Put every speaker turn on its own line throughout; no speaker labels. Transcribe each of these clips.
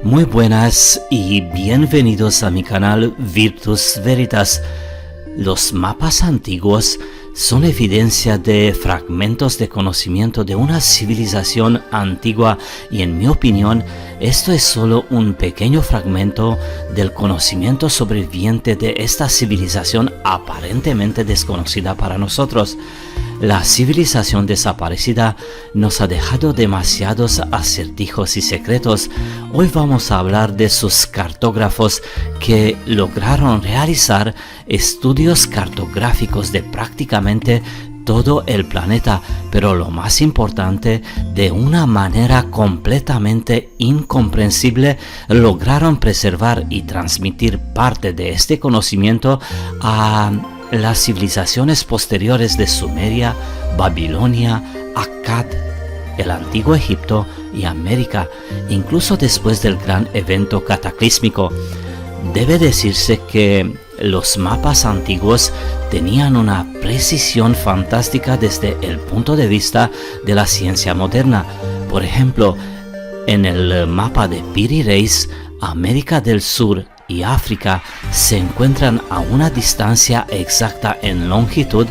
Muy buenas y bienvenidos a mi canal Virtus Veritas. Los mapas antiguos son evidencia de fragmentos de conocimiento de una civilización antigua y, en mi opinión, esto es solo un pequeño fragmento del conocimiento sobreviviente de esta civilización aparentemente desconocida para nosotros. La civilización desaparecida nos ha dejado demasiados acertijos y secretos. Hoy vamos a hablar de sus cartógrafos que lograron realizar estudios cartográficos de prácticamente todo el planeta, pero lo más importante, de una manera completamente incomprensible, lograron preservar y transmitir parte de este conocimiento a las civilizaciones posteriores de Sumeria, Babilonia, Akkad, el antiguo Egipto y América, incluso después del gran evento cataclísmico. Debe decirse que los mapas antiguos tenían una precisión fantástica desde el punto de vista de la ciencia moderna. Por ejemplo, en el mapa de Piri Reis, América del Sur y África se encuentran a una distancia exacta en longitud,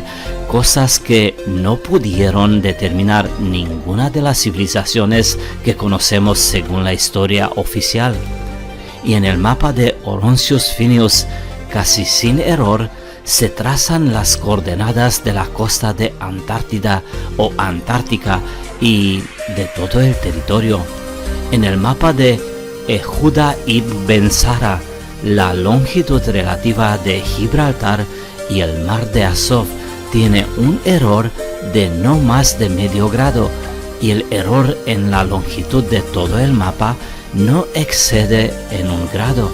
cosas que no pudieron determinar ninguna de las civilizaciones que conocemos según la historia oficial. Y en el mapa de Horoncius Phineus, casi sin error, se trazan las coordenadas de la costa de Antártida o Antártica y de todo el territorio. En el mapa de Ehuda ibn Ben-Sara, la longitud relativa de Gibraltar y el mar de Azov tiene un error de no más de medio grado, y el error en la longitud de todo el mapa no excede en 1 grado.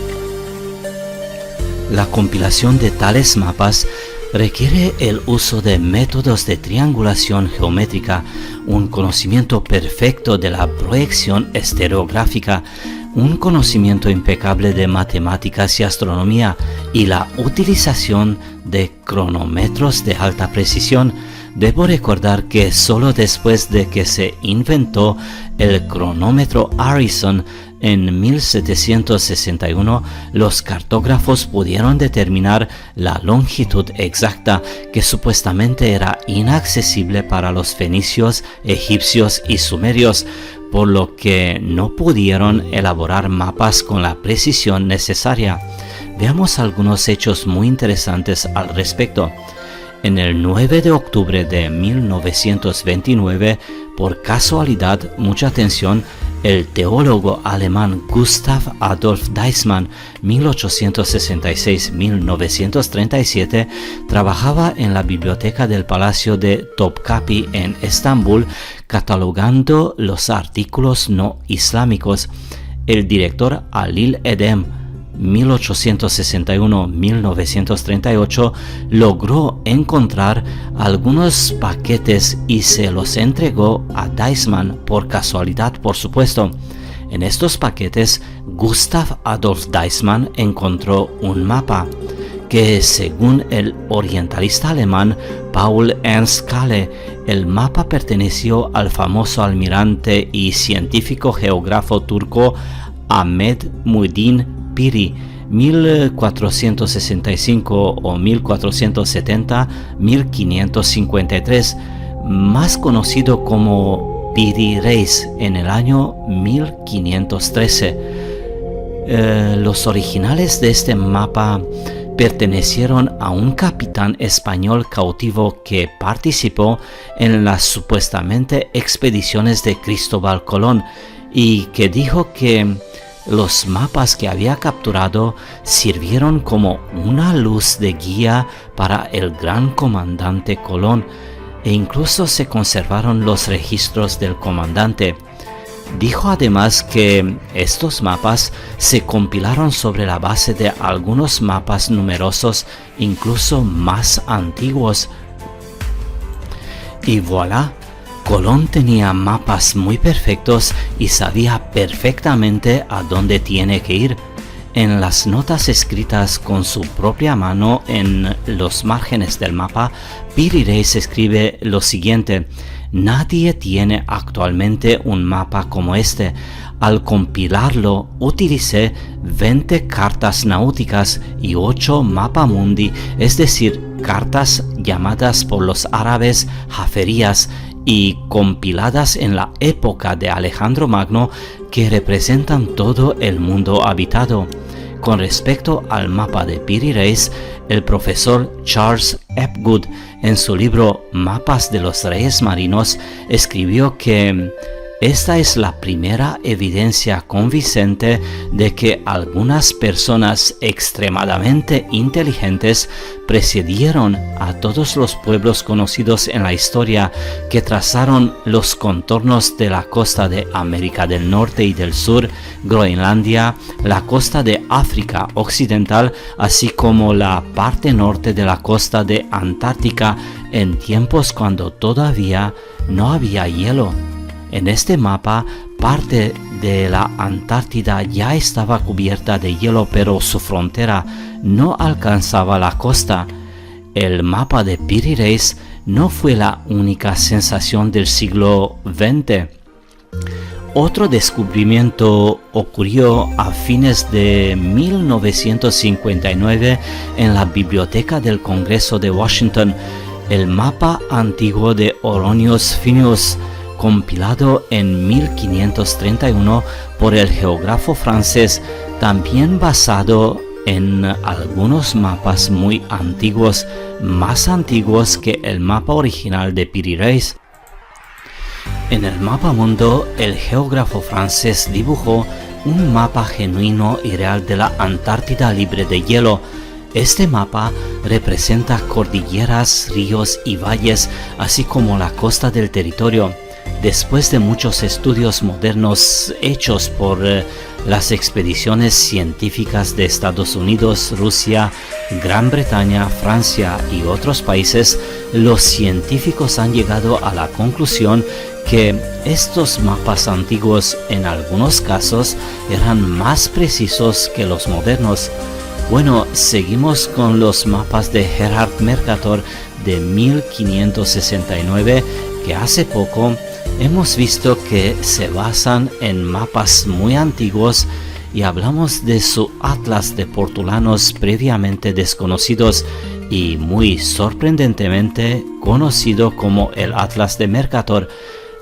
La compilación de tales mapas requiere el uso de métodos de triangulación geométrica, un conocimiento perfecto de la proyección estereográfica, un conocimiento impecable de matemáticas y astronomía y la utilización de cronómetros de alta precisión. Debo recordar que solo después de que se inventó el cronómetro Harrison en 1761, los cartógrafos pudieron determinar la longitud exacta, que supuestamente era inaccesible para los fenicios, egipcios y sumerios, por lo que no pudieron elaborar mapas con la precisión necesaria. Veamos algunos hechos muy interesantes al respecto. En el 9 de octubre de 1929, por casualidad, mucha atención, el teólogo alemán Gustav Adolf Deissmann, 1866-1937, trabajaba en la biblioteca del Palacio de Topkapi en Estambul, catalogando los artículos no islámicos. El director Halil Edhem, 1861-1938, logró encontrar algunos paquetes y se los entregó a Deissmann, por casualidad, por supuesto. En estos paquetes, Gustav Adolf Deissmann encontró un mapa que, según el orientalista alemán Paul Ernst Kahle, el mapa perteneció al famoso almirante y científico geógrafo turco Ahmed Muhyiddin Piri, 1465 o 1470-1553, más conocido como Piri Reis, en el año 1513. Los originales de este mapa pertenecieron a un capitán español cautivo que participó en las supuestamente expediciones de Cristóbal Colón y que dijo que los mapas que había capturado sirvieron como una luz de guía para el gran comandante Colón, e incluso se conservaron los registros del comandante. Dijo además que estos mapas se compilaron sobre la base de algunos mapas numerosos, incluso más antiguos. Y voilà, Colón tenía mapas muy perfectos y sabía perfectamente a dónde tiene que ir. En las notas escritas con su propia mano en los márgenes del mapa, Piri Reis escribe lo siguiente: Nadie tiene actualmente un mapa como este. Al compilarlo, utilicé 20 cartas náuticas y 8 mapamundi, es decir, cartas llamadas por los árabes jaferías y compiladas en la época de Alejandro Magno, que representan todo el mundo habitado. Con respecto al mapa de Piri Reis, el profesor Charles Hapgood, en su libro Mapas de los Reyes Marinos, escribió que esta es la primera evidencia convincente de que algunas personas extremadamente inteligentes precedieron a todos los pueblos conocidos en la historia que trazaron los contornos de la costa de América del Norte y del Sur, Groenlandia, la costa de África Occidental, así como la parte norte de la costa de Antártica en tiempos cuando todavía no había hielo. En este mapa, parte de la Antártida ya estaba cubierta de hielo, pero su frontera no alcanzaba la costa. El mapa de Piri Reis no fue la única sensación del siglo XX. Otro descubrimiento ocurrió a fines de 1959 en la Biblioteca del Congreso de Washington, el mapa antiguo de Oronius Phineus, compilado en 1531 por el geógrafo francés, también basado en algunos mapas muy antiguos, más antiguos que el mapa original de Piri Reis. En el mapa mundo, el geógrafo francés dibujó un mapa genuino y real de la Antártida libre de hielo. Este mapa representa cordilleras, ríos y valles, así como la costa del territorio. Después de muchos estudios modernos hechos por las expediciones científicas de Estados Unidos, Rusia, Gran Bretaña, Francia y otros países, los científicos han llegado a la conclusión que estos mapas antiguos en algunos casos eran más precisos que los modernos. Bueno, seguimos con los mapas de Gerhard Mercator de 1569, que hace poco hemos visto que se basan en mapas muy antiguos, y hablamos de su atlas de portulanos previamente desconocidos y muy sorprendentemente conocido como el Atlas de Mercator.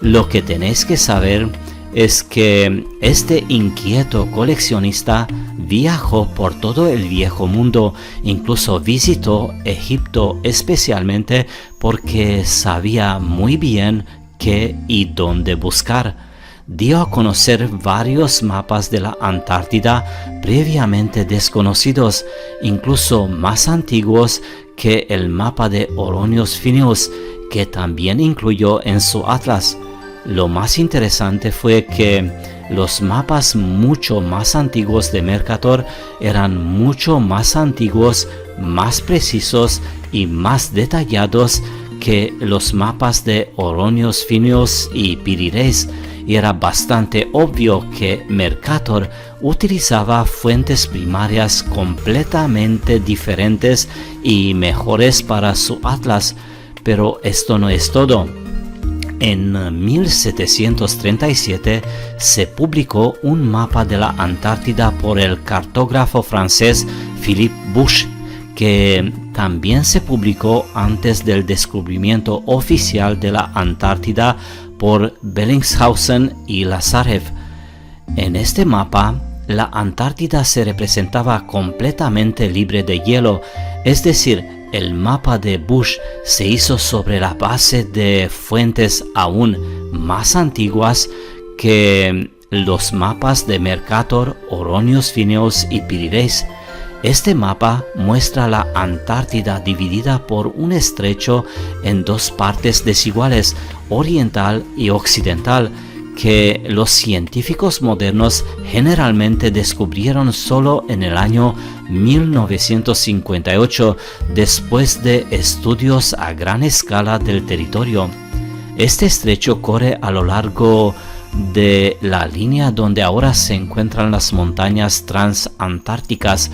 Lo que tenéis que saber es que este inquieto coleccionista viajó por todo el viejo mundo, incluso visitó Egipto, especialmente porque sabía muy bien qué y dónde buscar. Dio a conocer varios mapas de la Antártida previamente desconocidos, incluso más antiguos que el mapa de Oronius Phineus, que también incluyó en su atlas. Lo más interesante fue que los mapas mucho más antiguos de Mercator eran mucho más antiguos, más precisos y más detallados que los mapas de Oronius Phineus y Piri Reis, y era bastante obvio que Mercator utilizaba fuentes primarias completamente diferentes y mejores para su atlas. Pero esto no es todo. En 1737 se publicó un mapa de la Antártida por el cartógrafo francés Philippe Buch, que también se publicó antes del descubrimiento oficial de la Antártida por Bellingshausen y Lazarev. En este mapa, la Antártida se representaba completamente libre de hielo, es decir, el mapa de Buch se hizo sobre la base de fuentes aún más antiguas que los mapas de Mercator, Oronius Phineus y Piri Reis. Este mapa muestra la Antártida dividida por un estrecho en dos partes desiguales, oriental y occidental, que los científicos modernos generalmente descubrieron solo en el año 1958, después de estudios a gran escala del territorio. Este estrecho corre a lo largo de la línea donde ahora se encuentran las montañas transantárticas.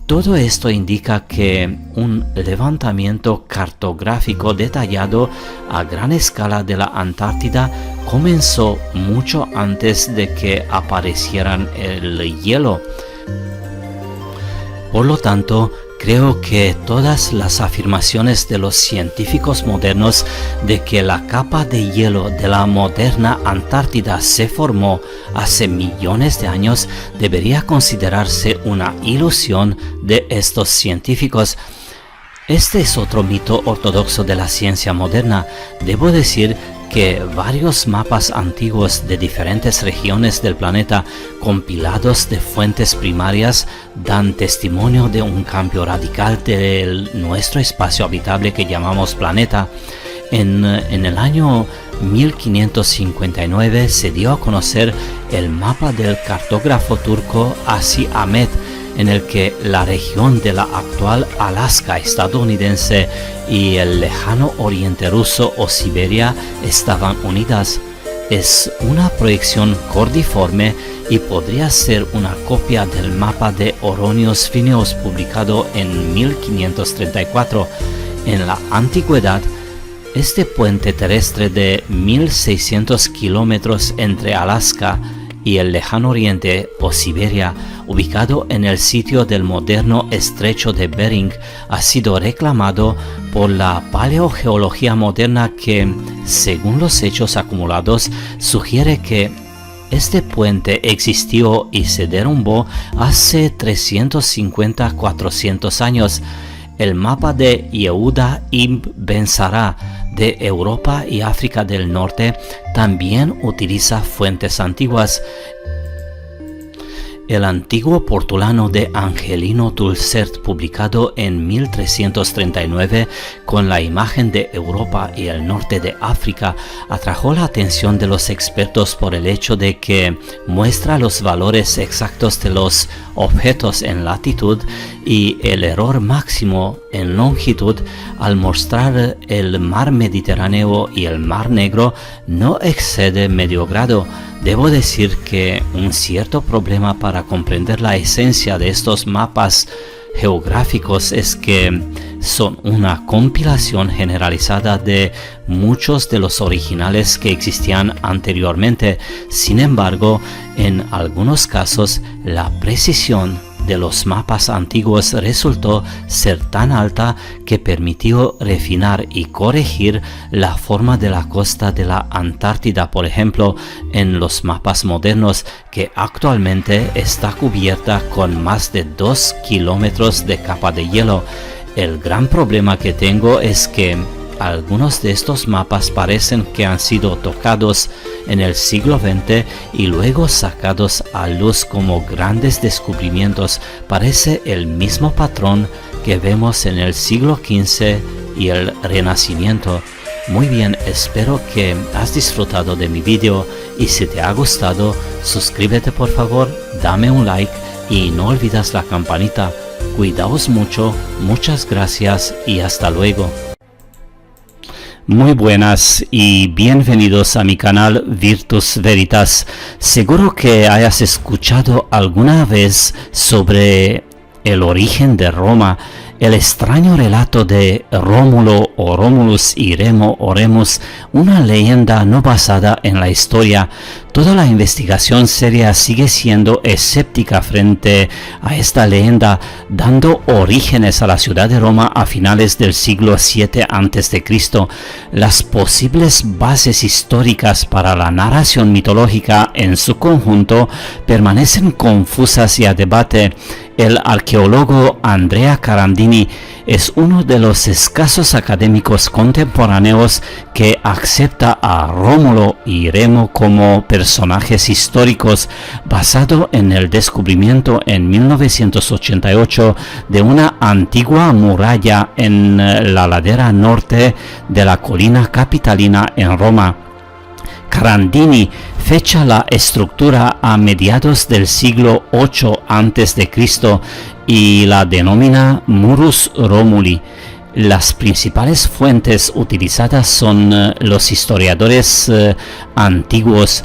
Todo esto indica que un levantamiento cartográfico detallado a gran escala de la Antártida comenzó mucho antes de que aparecieran el hielo. Por lo tanto, creo que todas las afirmaciones de los científicos modernos de que la capa de hielo de la moderna Antártida se formó hace millones de años debería considerarse una ilusión de estos científicos. Este es otro mito ortodoxo de la ciencia moderna. Debo decir que varios mapas antiguos de diferentes regiones del planeta, compilados de fuentes primarias, dan testimonio de un cambio radical de nuestro espacio habitable que llamamos planeta. En el año 1559 se dio a conocer el mapa del cartógrafo turco Asi Ahmet, en el que la región de la actual Alaska estadounidense y el lejano oriente ruso o Siberia estaban unidas. Es una proyección cordiforme y podría ser una copia del mapa de Oronius Phineus publicado en 1534. En la antigüedad, este puente terrestre de 1600 kilómetros entre Alaska y el lejano oriente o Siberia, ubicado en el sitio del moderno estrecho de Bering, ha sido reclamado por la paleogeología moderna que, según los hechos acumulados, sugiere que este puente existió y se derrumbó hace 350-400 años. El mapa de Yehuda ibn Ben Sara de Europa y África del Norte también utiliza fuentes antiguas. El antiguo portulano de Angelino Dulcert, publicado en 1339 con la imagen de Europa y el norte de África, atrajo la atención de los expertos por el hecho de que muestra los valores exactos de los objetos en latitud y el error máximo en longitud. Al mostrar el mar Mediterráneo y el mar Negro no excede medio grado. Debo decir que un cierto problema para comprender la esencia de estos mapas geográficos es que son una compilación generalizada de muchos de los originales que existían anteriormente. Sin embargo, en algunos casos, la precisión de los mapas antiguos resultó ser tan alta que permitió refinar y corregir la forma de la costa de la Antártida, por ejemplo, en los mapas modernos, que actualmente está cubierta con más de 2 kilómetros de capa de hielo. El gran problema que tengo es que algunos de estos mapas parecen que han sido tocados en el siglo XX y luego sacados a luz como grandes descubrimientos. Parece el mismo patrón que vemos en el siglo XV y el Renacimiento. Muy bien, espero que has disfrutado de mi vídeo y si te ha gustado, suscríbete por favor, dame un like y no olvides la campanita. Cuidaos mucho, muchas gracias y hasta luego. Muy buenas y bienvenidos a mi canal Virtus Veritas. Seguro que hayas escuchado alguna vez sobre el origen de Roma, el extraño relato de Rómulo o Romulus y Remo o Remus, una leyenda no basada en la historia. Toda la investigación seria sigue siendo escéptica frente a esta leyenda, dando orígenes a la ciudad de Roma a finales del siglo VII a.C. Las posibles bases históricas para la narración mitológica en su conjunto permanecen confusas y a debate. El arqueólogo Andrea Carandini es uno de los escasos académicos contemporáneos que acepta a Rómulo y Remo como personajes históricos, basado en el descubrimiento en 1988 de una antigua muralla en la ladera norte de la colina capitalina en Roma. Carandini fecha la estructura a mediados del siglo VIII a.C. y la denomina Murus Romuli. Las principales fuentes utilizadas son los historiadores antiguos.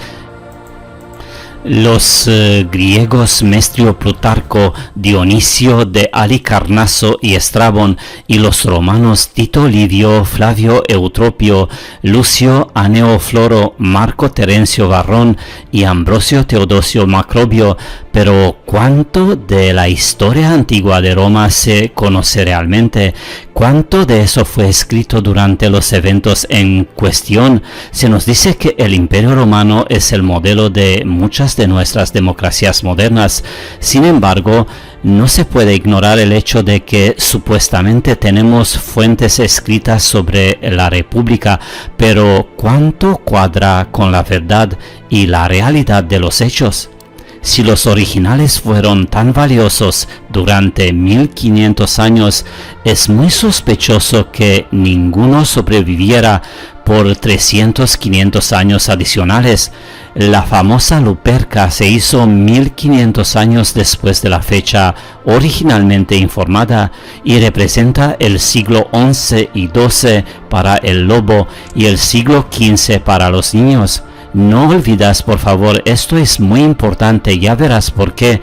Los griegos Mestrio, Plutarco, Dionisio de Halicarnaso y Estrabón, y los romanos Tito Livio, Flavio Eutropio, Lucio Aneo Floro, Marco Terencio Varrón y Ambrosio Teodosio Macrobio. Pero ¿cuánto de la historia antigua de Roma se conoce realmente? ¿Cuánto de eso fue escrito durante los eventos en cuestión? Se nos dice que el Imperio Romano es el modelo de muchas de nuestras democracias modernas. Sin embargo, no se puede ignorar el hecho de que supuestamente tenemos fuentes escritas sobre la República, pero ¿cuánto cuadra con la verdad y la realidad de los hechos? Si los originales fueron tan valiosos durante 1500 años, es muy sospechoso que ninguno sobreviviera por 300-500 años adicionales. La famosa Luperca se hizo 1500 años después de la fecha originalmente informada y representa el siglo XI y XII para el lobo y el siglo XV para los niños. No olvides, por favor, esto es muy importante, ya verás por qué.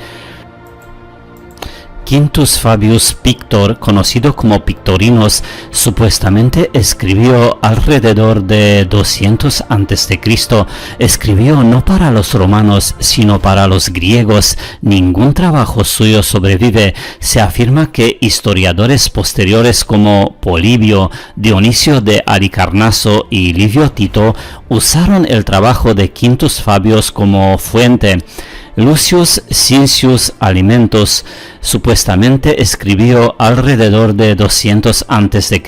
Quintus Fabius Pictor, conocido como Pictorinos, supuestamente escribió alrededor de 200 a.C. Escribió no para los romanos, sino para los griegos. Ningún trabajo suyo sobrevive. Se afirma que historiadores posteriores como Polibio, Dionisio de Halicarnaso y Livio Tito usaron el trabajo de Quintus Fabius como fuente. Lucius Cincius Alimentos supuestamente escribió alrededor de 200 a.C.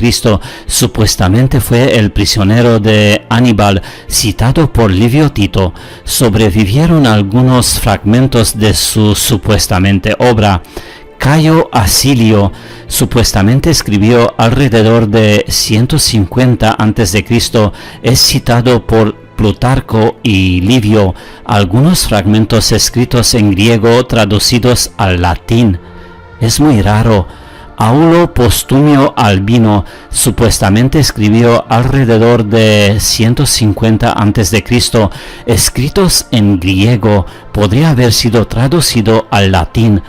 Supuestamente fue el prisionero de Aníbal, citado por Livio Tito. Sobrevivieron algunos fragmentos de su supuestamente obra. Cayo Acilio supuestamente escribió alrededor de 150 a.C. Es citado por Plutarco y Livio, algunos fragmentos escritos en griego traducidos al latín. Es muy raro. Aulo Postumio Albino supuestamente escribió alrededor de 150 a.C. escritos en griego. Podría haber sido traducido al latín.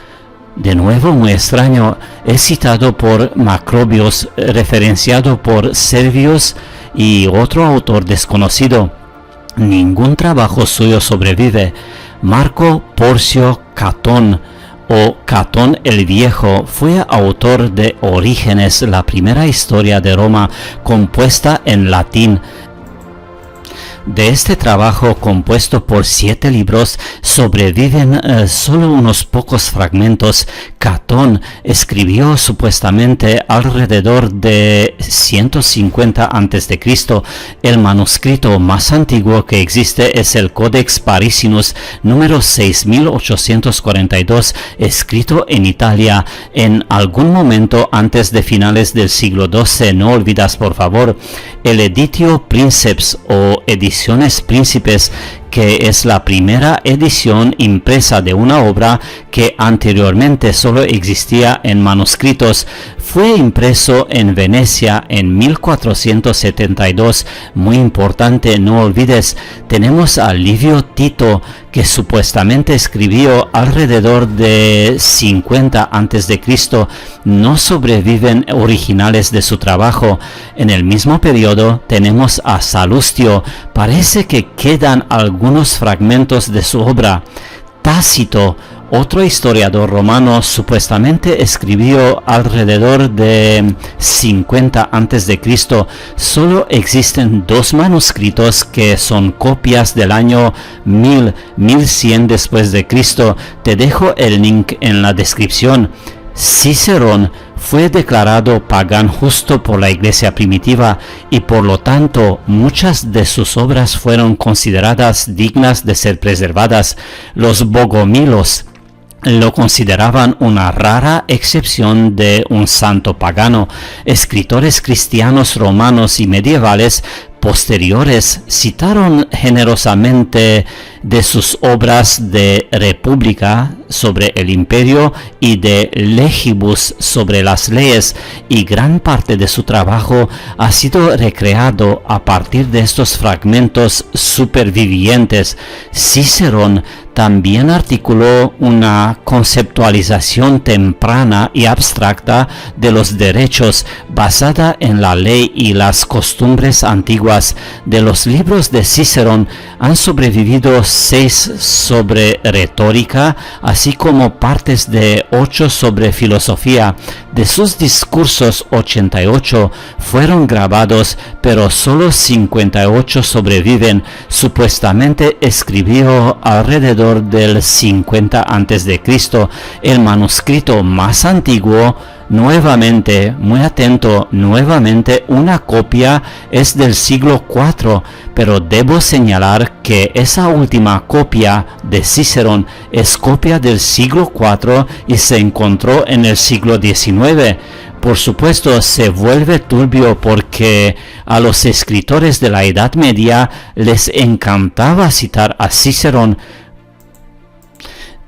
De nuevo, muy extraño, es citado por Macrobios, referenciado por Servius y otro autor desconocido. Ningún trabajo suyo sobrevive. Marco Porcio Catón o Catón el Viejo fue autor de Orígenes, la primera historia de Roma compuesta en latín. De este trabajo, compuesto por 7 libros, sobreviven solo unos pocos fragmentos. Catón escribió supuestamente alrededor de 150 a.C. El manuscrito más antiguo que existe es el Codex Parisinus número 6842, escrito en Italia en algún momento antes de finales del siglo XII. No olvides, por favor, el Editio Princeps o Ediciones Príncipes, que es la primera edición impresa de una obra que anteriormente solo existía en manuscritos. Fue impreso en Venecia en 1472. Muy importante, no olvides, tenemos a Livio Tito, que supuestamente escribió alrededor de 50 a.C. No sobreviven originales de su trabajo. En el mismo periodo tenemos a Salustio. Parece que quedan algunos fragmentos de su obra. Tácito, otro historiador romano, supuestamente escribió alrededor de 50 a.C. Solo existen 2 manuscritos que son copias del año 1100 después de Cristo. Te dejo el link en la descripción. Cicerón fue declarado pagán justo por la iglesia primitiva y por lo tanto muchas de sus obras fueron consideradas dignas de ser preservadas. Los bogomilos lo consideraban una rara excepción de un santo pagano. Escritores cristianos romanos y medievales posteriores citaron generosamente de sus obras de República sobre el imperio y de Legibus sobre las leyes, y gran parte de su trabajo ha sido recreado a partir de estos fragmentos supervivientes. Cicerón también articuló una conceptualización temprana y abstracta de los derechos basada en la ley y las costumbres antiguas. De los libros de Cicerón han sobrevivido 6 sobre retórica, así como partes de 8 sobre filosofía. De sus discursos, 88 fueron grabados, pero solo 58 sobreviven. Supuestamente escribió alrededor del 50 a.C. El manuscrito más antiguo, nuevamente, muy atento, nuevamente una copia es del siglo IV, pero debo señalar que esa última copia de Cicerón es copia del siglo IV y se encontró en el siglo XIX. Por supuesto, se vuelve turbio porque a los escritores de la Edad Media les encantaba citar a Cicerón.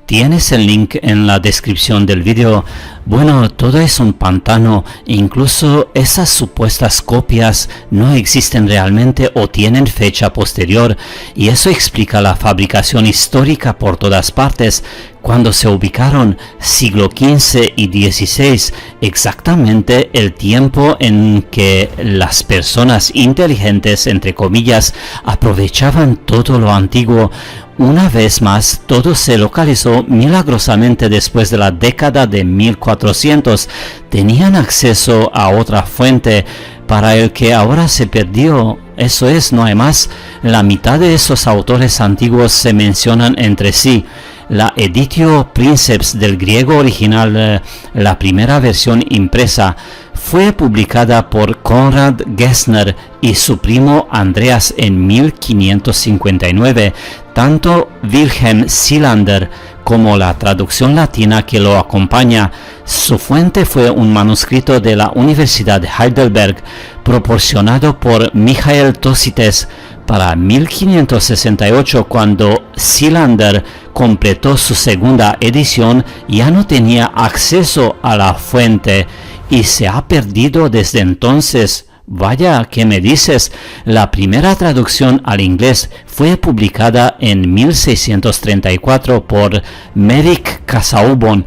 Tienes el link en la descripción del video. Bueno, todo es un pantano, incluso esas supuestas copias no existen realmente o tienen fecha posterior, y eso explica la fabricación histórica por todas partes. Cuando se ubicaron siglo XV y XVI, exactamente el tiempo en que las personas inteligentes, entre comillas, aprovechaban todo lo antiguo. Una vez más, todo se localizó milagrosamente después de la década de 1400. Tenían acceso a otra fuente para el que ahora se perdió. Eso es, no hay más. La mitad de esos autores antiguos se mencionan entre sí. La Editio Princeps del griego original, la primera versión impresa, fue publicada por Konrad Gessner y su primo Andreas en 1559. Tanto Wilhelm Silander como la traducción latina que lo acompaña. Su fuente fue un manuscrito de la Universidad de Heidelberg, proporcionado por Michael Tosites. Para 1568, cuando Silander completó su segunda edición, ya no tenía acceso a la fuente y se ha perdido desde entonces. Vaya, ¿qué me dices? La primera traducción al inglés fue publicada en 1634 por Merrick Casaubon.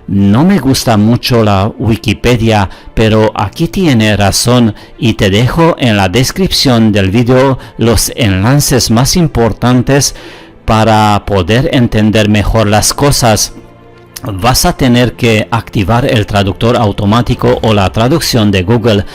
No me gusta mucho la Wikipedia, pero aquí tiene razón y te dejo en la descripción del video los enlaces más importantes para poder entender mejor las cosas. Vas a tener que activar el traductor automático o la traducción de Google.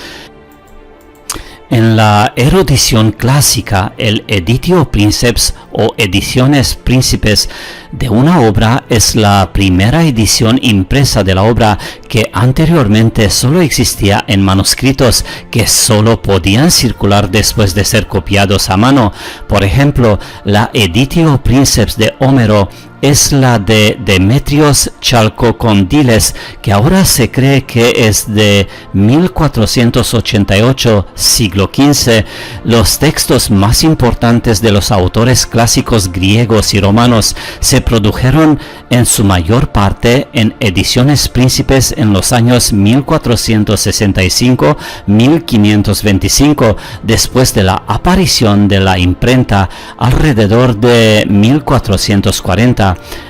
En la erudición clásica, el editio princeps o ediciones príncipes de una obra es la primera edición impresa de la obra, que anteriormente solo existía en manuscritos que solo podían circular después de ser copiados a mano. Por ejemplo, la editio princeps de Homero es la de Demetrios Chalcocondyles, que ahora se cree que es de 1488, siglo XV. Los textos más importantes de los autores clásicos griegos y romanos se produjeron en su mayor parte en ediciones príncipes en los años 1465-1525, después de la aparición de la imprenta alrededor de 1440.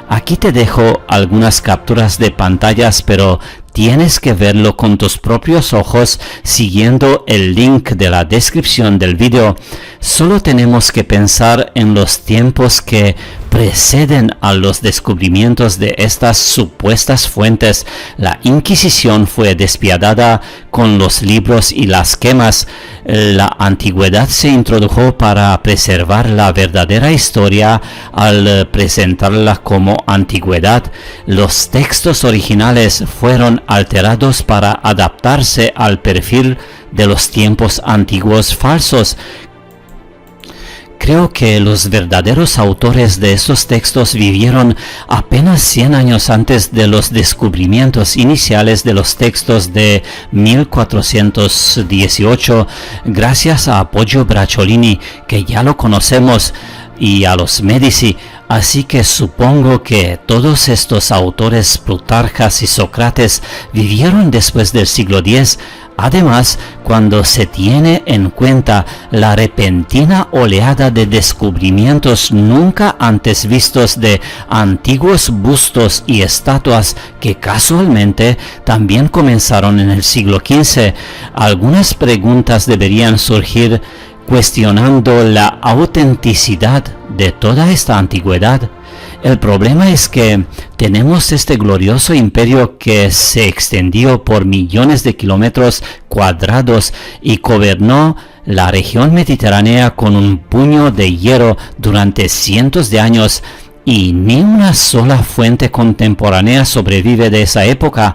Aquí te dejo algunas capturas de pantallas, pero tienes que verlo con tus propios ojos siguiendo el link de la descripción del video. Solo tenemos que pensar en los tiempos que preceden a los descubrimientos de estas supuestas fuentes. La Inquisición fue despiadada con los libros y las quemas. La antigüedad se introdujo para preservar la verdadera historia al presentarla como antigüedad. Los textos originales fueron alterados para adaptarse al perfil de los tiempos antiguos falsos. Creo que los verdaderos autores de esos textos vivieron apenas 100 años antes de los descubrimientos iniciales de los textos de 1418, gracias a Poggio Bracciolini, que ya lo conocemos, y a los Medici. Así que supongo que todos estos autores, Plutarcas y Sócrates, vivieron después del siglo X. Además, cuando se tiene en cuenta la repentina oleada de descubrimientos nunca antes vistos de antiguos bustos y estatuas que casualmente también comenzaron en el siglo XV, algunas preguntas deberían surgir cuestionando la autenticidad de toda esta antigüedad. El problema es que tenemos este glorioso imperio que se extendió por millones de kilómetros cuadrados y gobernó la región mediterránea con un puño de hierro durante cientos de años, y ni una sola fuente contemporánea sobrevive de esa época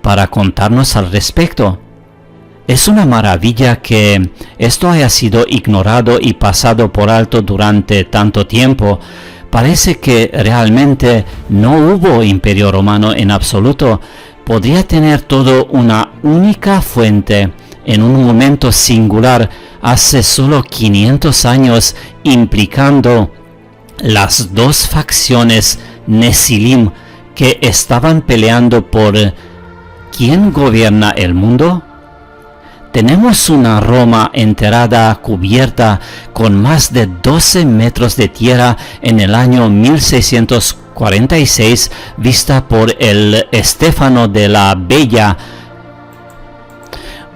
para contarnos al respecto. Es una maravilla que esto haya sido ignorado y pasado por alto durante tanto tiempo. Parece que realmente no hubo imperio romano en absoluto. Podría tener todo una única fuente en un momento singular hace solo 500 años, implicando las dos facciones Nesilim que estaban peleando por ¿quién gobierna el mundo? Tenemos una Roma enterrada, cubierta con más de 12 metros de tierra en el año 1646, vista por el Stefano de la Bella,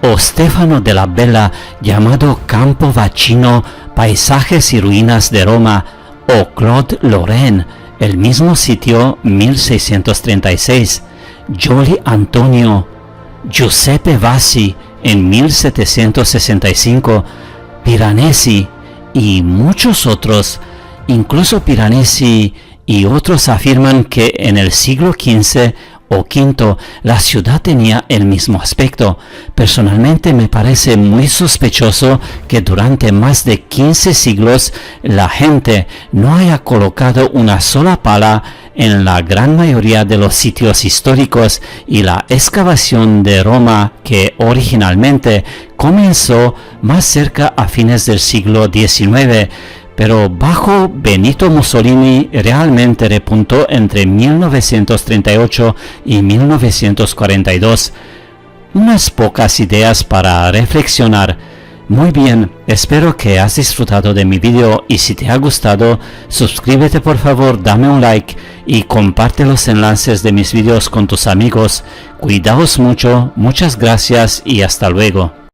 o Stefano de la Bella, llamado Campo Vacino, Paisajes y Ruinas de Roma, o Claude Lorrain, el mismo sitio 1636, Joli Antonio, Giuseppe Vassi, en 1765, Piranesi y muchos otros. Incluso Piranesi y otros afirman que en el siglo XV o V la ciudad tenía el mismo aspecto. Personalmente me parece muy sospechoso que durante más de 15 siglos la gente no haya colocado una sola pala en la gran mayoría de los sitios históricos, y la excavación de Roma, que originalmente comenzó más cerca a fines del siglo XIX, pero bajo Benito Mussolini realmente repuntó entre 1938 y 1942. Unas pocas ideas para reflexionar. Muy bien, espero que has disfrutado de mi video, y si te ha gustado, suscríbete por favor, dame un like y comparte los enlaces de mis videos con tus amigos. Cuidaos mucho, muchas gracias y hasta luego.